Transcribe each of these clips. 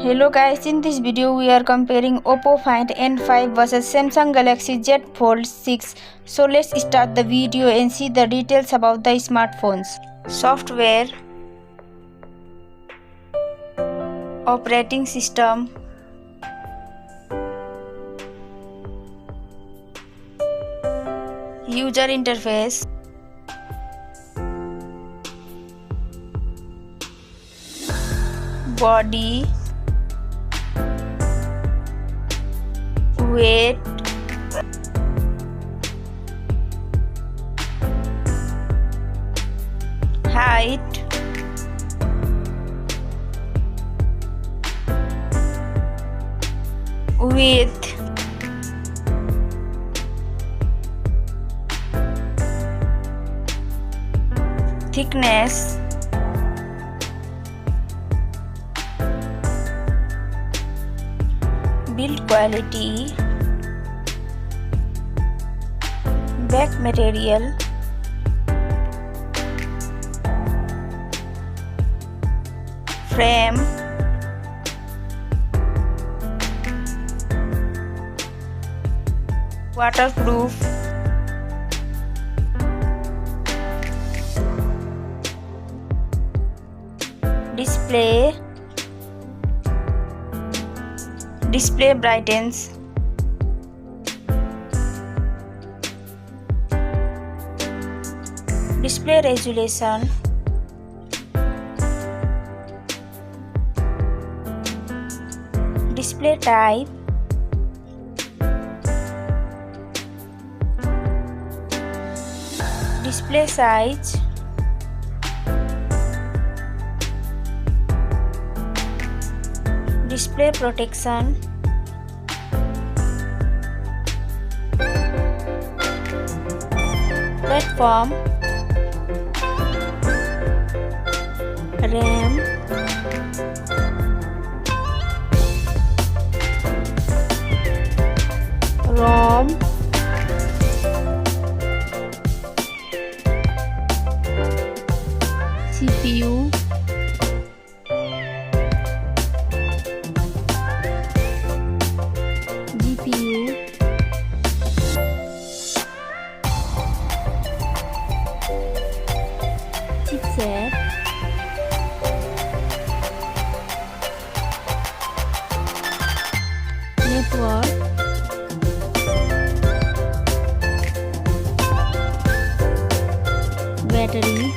Hello guys, in this video we are comparing Oppo Find N5 versus Samsung Galaxy Z Fold6. So let's start the video and see the details about the smartphones. Software, operating system, user interface, body, weight, height, width, thickness, build quality, back material, frame, waterproof, display brightens, display resolution, display type, display size, display protection, platform, RAM, ROM, CPU, GPU, chipset, network, battery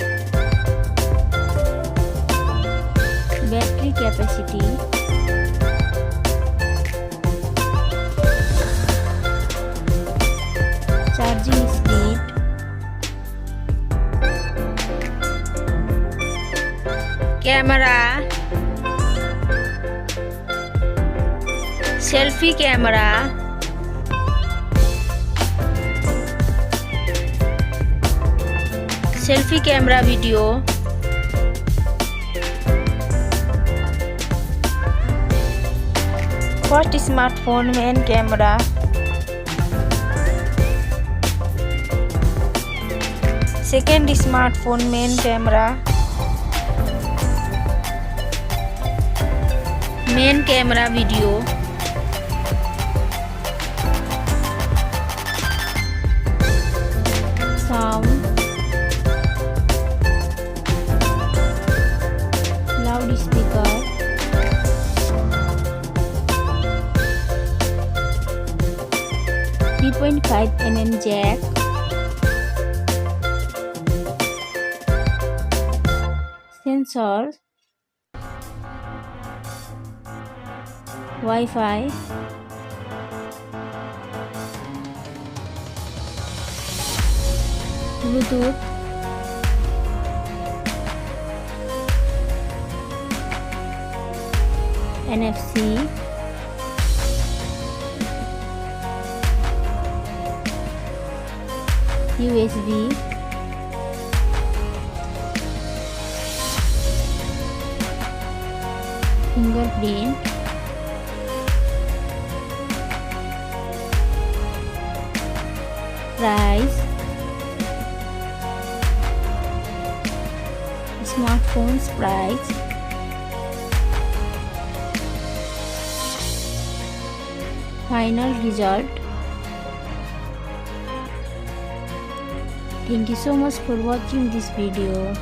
capacity, charging speed, camera, selfie camera, video, first smartphone main camera, second smartphone main camera, video, sound, loudspeaker, 3.5mm jack, sensor, Wi-Fi, Bluetooth, NFC, USB, fingerprint, price, smartphone's price, final result. Thank you so much for watching this video.